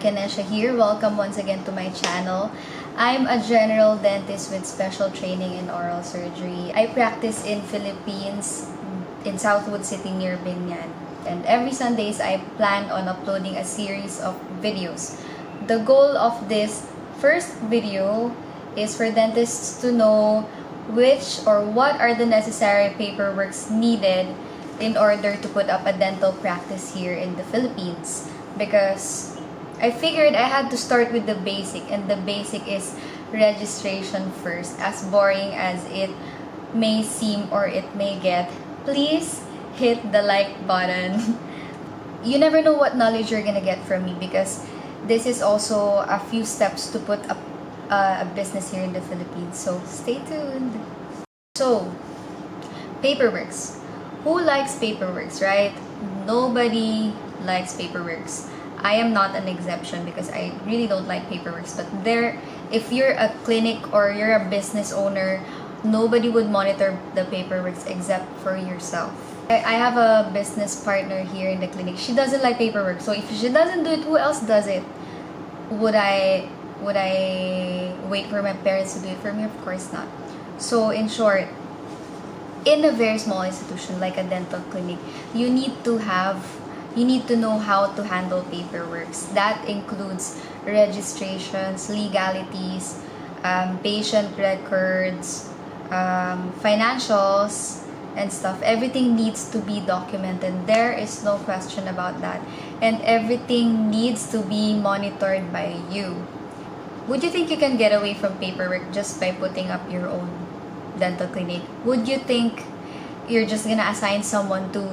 Keneshia here. Welcome once again to my channel. I'm a general dentist with special training in oral surgery. I practice in Philippines, in Southwood City near Binyan. And every Sundays, I plan on uploading a series of videos. The goal of this first video is for dentists to know which or what are the necessary paperworks needed in order to put up a dental practice here in the Philippines. Because I figured I had to start with the basic, and the basic is registration first. As boring as it may seem or it may get, please hit the like button. You never know what knowledge you're gonna get from me, because this is also a few steps to put up a business here in the Philippines. So stay tuned. So, paperworks. Who likes paperworks, right? Nobody likes paperworks. I am not an exception because I really don't like paperworks. But if you're a clinic or you're a business owner, nobody would monitor the paperworks except for yourself. I have a business partner here in the clinic. She doesn't like paperwork. So if she doesn't do it, who else does it? Would I wait for my parents to do it for me? Of course not. So in short, in a very small institution like a dental clinic, you need to know how to handle paperworks. That includes registrations, legalities, patient records, financials, and stuff. Everything needs to be documented. There is no question about that. And everything needs to be monitored by you. Would you think you can get away from paperwork just by putting up your own dental clinic? Would you think you're just gonna assign someone to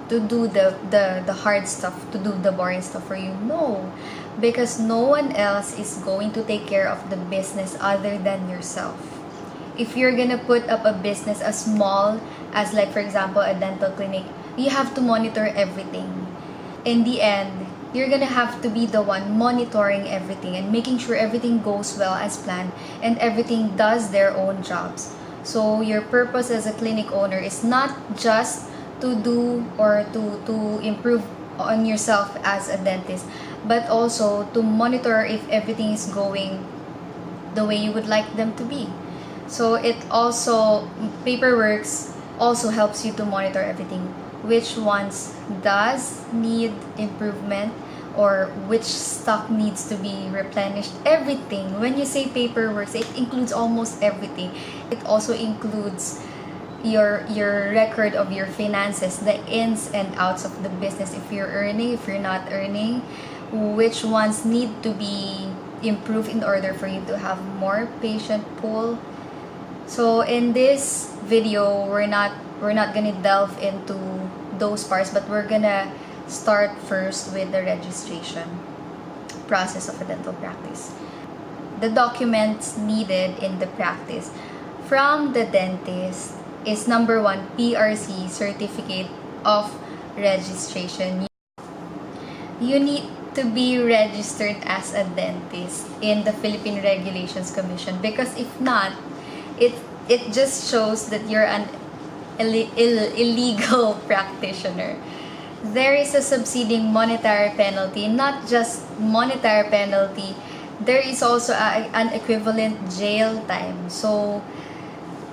do the hard stuff, to do the boring stuff for you? No, because no one else is going to take care of the business other than yourself. If you're gonna put up a business as small as, like, for example, a dental clinic, you have to monitor everything. In the end, you're gonna have to be the one monitoring everything and making sure everything goes well as planned and everything does their own jobs. So your purpose as a clinic owner is not just to do or to improve on yourself as a dentist, but also to monitor if everything is going the way you would like them to be. So paperworks also helps you to monitor everything. Which ones does need improvement, or which stock needs to be replenished. Everything. When you say paperwork, it includes almost everything. It also includes your record of your finances, the ins and outs of the business. If you're earning, if you're not earning, which ones need to be improved in order for you to have more patient pool. So in this video, we're not gonna delve into those parts, but we're gonna start first with the registration process of a dental practice. The documents needed in the practice from the dentist is number 1, PRC Certificate of Registration. You need to be registered as a dentist in the Philippine Regulations Commission, because if not, it just shows that you're an illegal practitioner. There is a subsiding monetary penalty. Not just monetary penalty, there is also an equivalent jail time. So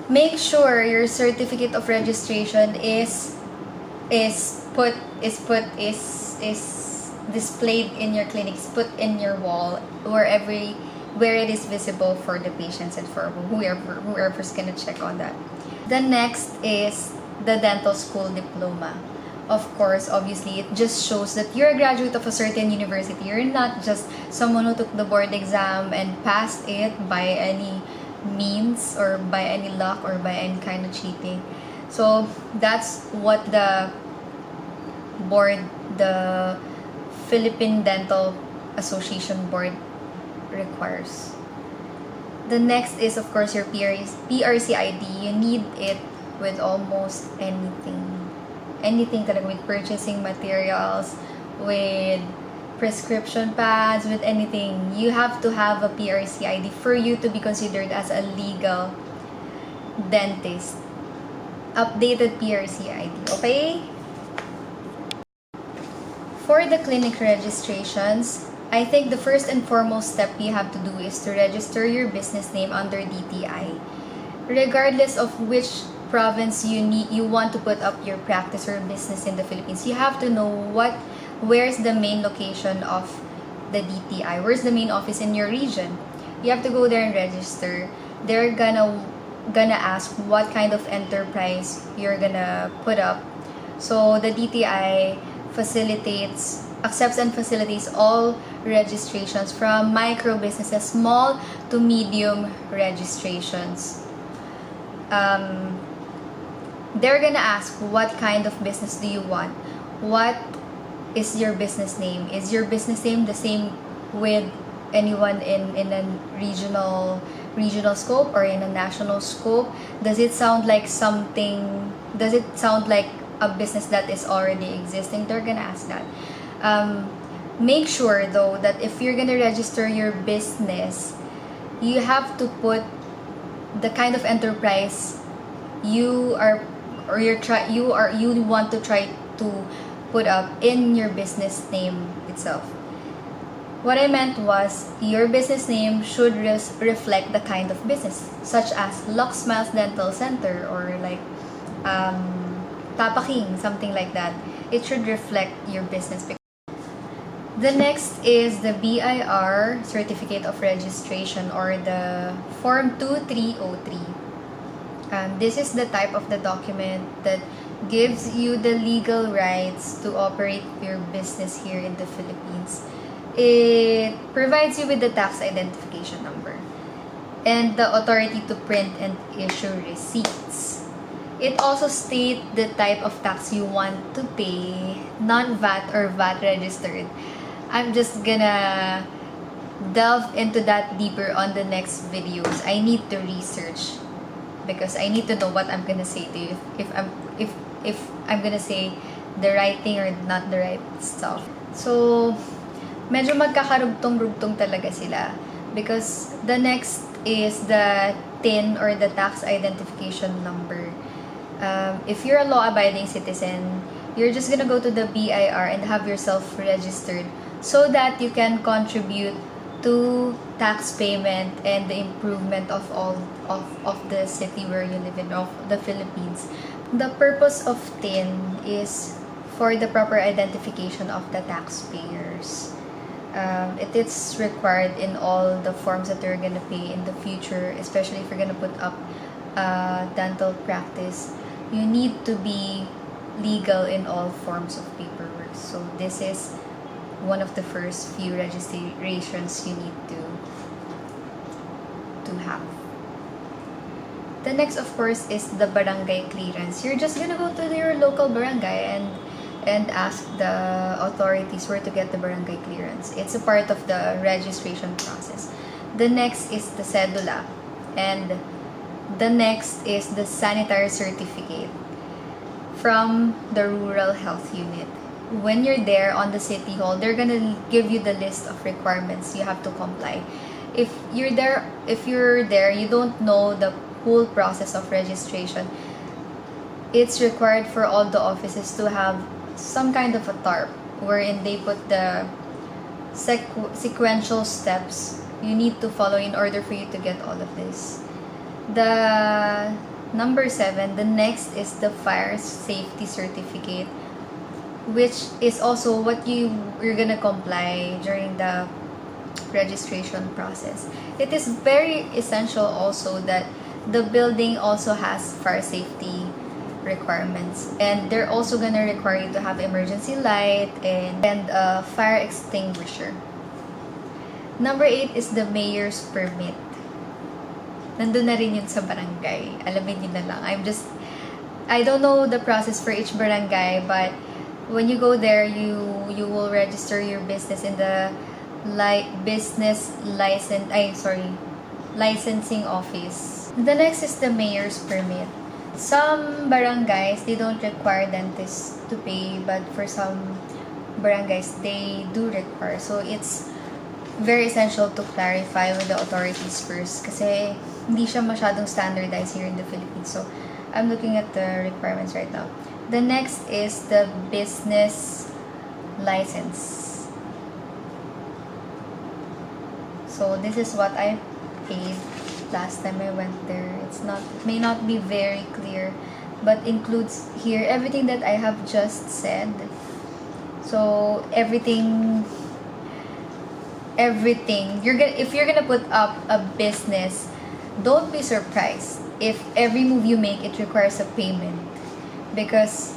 make sure your certificate of registration is displayed in your clinics, put in your wall, where it is visible for the patients and for whoever's gonna check on that. The next is the dental school diploma. Of course, obviously, it just shows that you're a graduate of a certain university. You're not just someone who took the board exam and passed it by any means or by any luck or by any kind of cheating. So that's what the Philippine Dental Association board requires. The next is, of course, your PRC ID. You need it with almost anything. Anything talaga, with purchasing materials, with prescription pads, with anything. You have to have a PRC ID for you to be considered as a legal dentist. Updated PRC ID, okay? For the clinic registrations, I think the first and foremost step you have to do is to register your business name under DTI. Regardless of which province you want to put up your practice or business in the Philippines, you have to know where's the main location of the DTI, where's the main office in your region. You have to go there and register. They're gonna ask what kind of enterprise you're gonna put up. So the DTI accepts and facilitates all registrations from micro businesses, small to medium registrations. They're gonna ask what kind of business do you want? What is your business name? Is your business name the same with anyone in a regional scope or in a national scope? Does it sound like a business that is already existing? They're gonna ask that. Make sure though that if you're gonna register your business, you have to put the kind of enterprise you want to try to put up in your business name itself. What I meant was your business name should reflect the kind of business, such as Lux Smiles Dental Center or like Tapaking, something like that. It should reflect your business. The next is the BIR Certificate of Registration or the Form 2303. This is the type of the document that gives you the legal rights to operate your business here in the Philippines. It provides you with the tax identification number and the authority to print and issue receipts. It also states the type of tax you want to pay, non-VAT or VAT registered. I'm just gonna delve into that deeper on the next videos. I need to research because I need to know what I'm gonna say to you, if I'm gonna say the right thing or not the right stuff. So medyo magkakarugtong-rugtong talaga sila because the next is the TIN or the tax identification number. If you're a law-abiding citizen, you're just gonna go to the BIR and have yourself registered so that you can contribute to tax payment and the improvement of all of the city where you live in, of the Philippines. The purpose of TIN is for the proper identification of the taxpayers. It is required in all the forms that you're gonna pay in the future, especially if you're gonna put up dental practice. You need to be legal in all forms of paperwork. So this is one of the first few registrations you need to have. The next, of course, is the Barangay Clearance. You're just gonna go to your local barangay and ask the authorities where to get the Barangay Clearance. It's a part of the registration process. The next is the Cedula. And the next is the Sanitary Certificate from the Rural Health Unit. When you're there on the City Hall, they're gonna give you the list of requirements you have to comply. If you're there, you don't know the whole process of registration, it's required for all the offices to have some kind of a TARP wherein they put the sequential steps you need to follow in order for you to get all of this. The number 7, the next is the Fire Safety Certificate, which is also what you're gonna comply during the registration process. It is very essential also that the building also has fire safety requirements, and they're also gonna require you to have emergency light and a fire extinguisher. Number 8 is the mayor's permit. Nandun na rin yun sa barangay. Alamin nyo na lang. I don't know the process for each barangay, but when you go there, you will register your business in the licensing office. The next is the mayor's permit. Some barangays, they don't require dentists to pay, but for some barangays, they do require. So it's very essential to clarify with the authorities first kasi hindi siya masyadong standardized here in the Philippines. So I'm looking at the requirements right now. The next is the business license. So this is what I paid last time I went there. It may not be very clear, but includes here everything that I have just said. So everything if you're gonna put up a business, don't be surprised if every move you make it requires a payment, because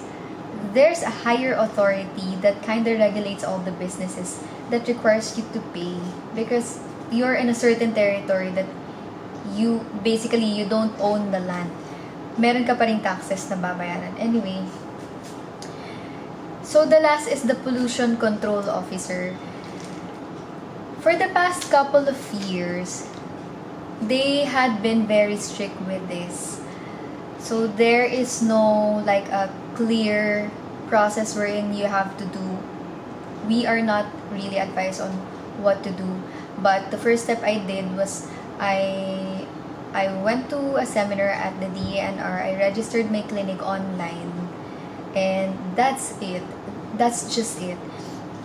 there's a higher authority that kind of regulates all the businesses that requires you to pay, because you're in a certain territory that you don't own the land. Meron ka pa ring taxes na babayaran. Anyway, so the last is the pollution control officer. For the past couple of years, they had been very strict with this. So there is no like a clear process wherein you have to do. We are not really advised on what to do, but the first step I did was I went to a seminar at the DENR. I registered my clinic online, and that's it. That's just it.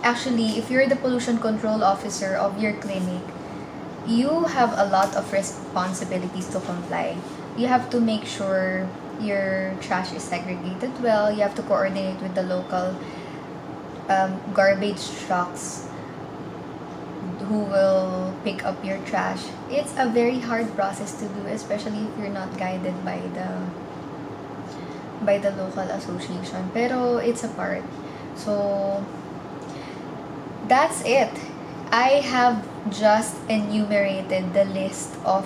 Actually, if you're the pollution control officer of your clinic, you have a lot of responsibilities to comply. You have to make sure your trash is segregated well. You have to coordinate with the local garbage trucks who will pick up your trash. It's a very hard process to do, especially if you're not guided by the local association. Pero it's a part. So that's it. I have just enumerated the list of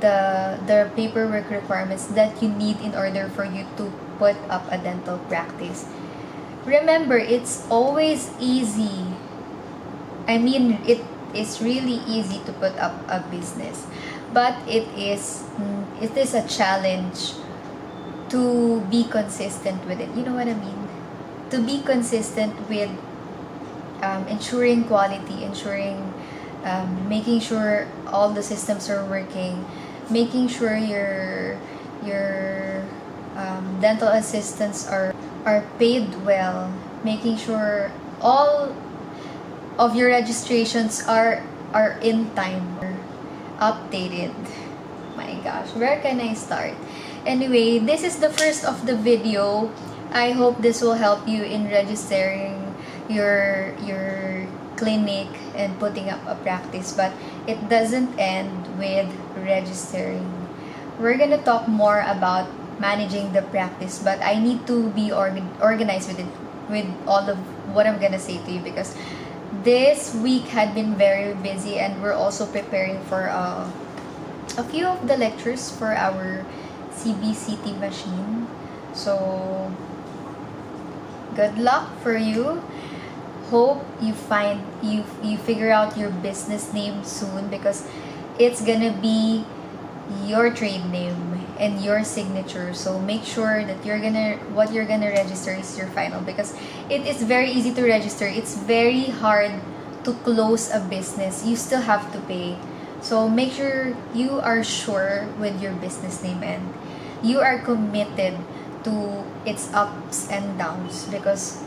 the paperwork requirements that you need in order for you to put up a dental practice. Remember, it's always easy. I mean, it is really easy to put up a business, but it is a challenge to be consistent with it. You know what I mean? To be consistent with ensuring quality, making sure all the systems are working, making sure your dental assistants are paid well, making sure all of your registrations are in time, updated. My gosh, where can I start? Anyway, this is the first of the video. I hope this will help you in registering your clinic and putting up a practice, but it doesn't end with registering. We're gonna talk more about managing the practice, but I need to be organized with it, with all of what I'm gonna say to you, because this week had been very busy, and we're also preparing for a few of the lectures for our CBCT machine. So good luck for you. Hope you figure out your business name soon, because it's gonna be your trade name and your signature. So make sure that what you're gonna register is your final, because it is very easy to register. It's very hard to close a business. You still have to pay. So make sure you are sure with your business name and you are committed to its ups and downs, because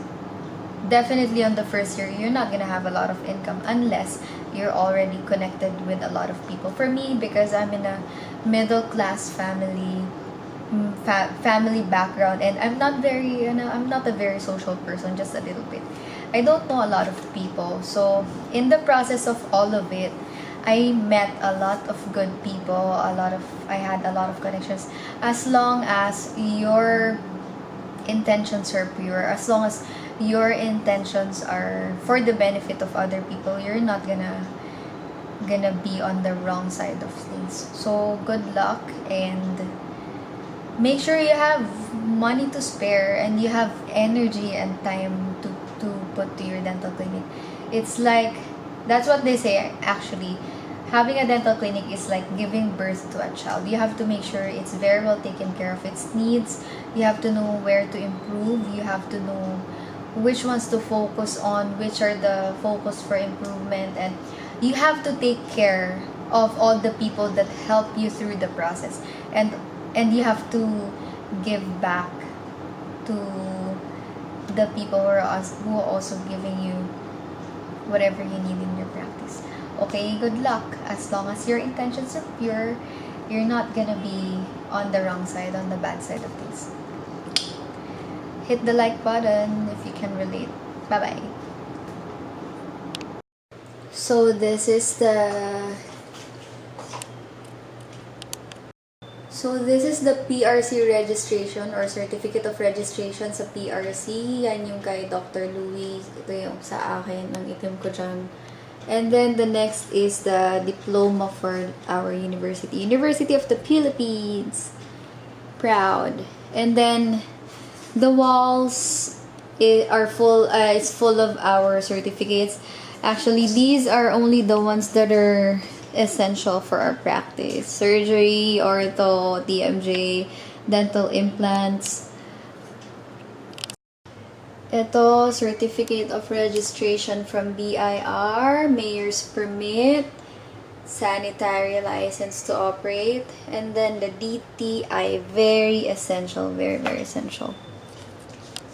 definitely on the first year you're not gonna have a lot of income unless you're already connected with a lot of people. For me, because I'm in a middle class family background, and I'm not a very social person, just a little bit. I don't know a lot of people. So in the process of all of it, I met a lot of good people. I had a lot of connections. As long as your intentions are pure, as long as your intentions are for the benefit of other people, you're not gonna be on the wrong side of things. So good luck, and make sure you have money to spare and you have energy and time to put to your dental clinic. It's like, that's what they say actually. Having a dental clinic is like giving birth to a child. You have to make sure it's very well taken care of, its needs. You have to know where to improve. You have to know which ones to focus on, which are the focus for improvement, and you have to take care of all the people that help you through the process, and you have to give back to the people who are also giving you whatever you need in your practice. Okay, good luck. As long as your intentions are pure, you're not gonna be on the wrong side, on the bad side of things. Hit the like button if you can relate. Bye-bye. So this is the PRC registration or Certificate of Registration sa PRC. Yan yung kay Dr. Louis. Ito yung sa akin, ang itim ko dyan. And then the next is the diploma for our university. University of the Philippines. Proud. And then the walls are full. It's full of our certificates. Actually, these are only the ones that are essential for our practice. Surgery, ortho, TMJ, dental implants. Ito, Certificate of Registration from BIR, Mayor's Permit, Sanitary License to Operate, and then the DTI, very essential, very, very essential.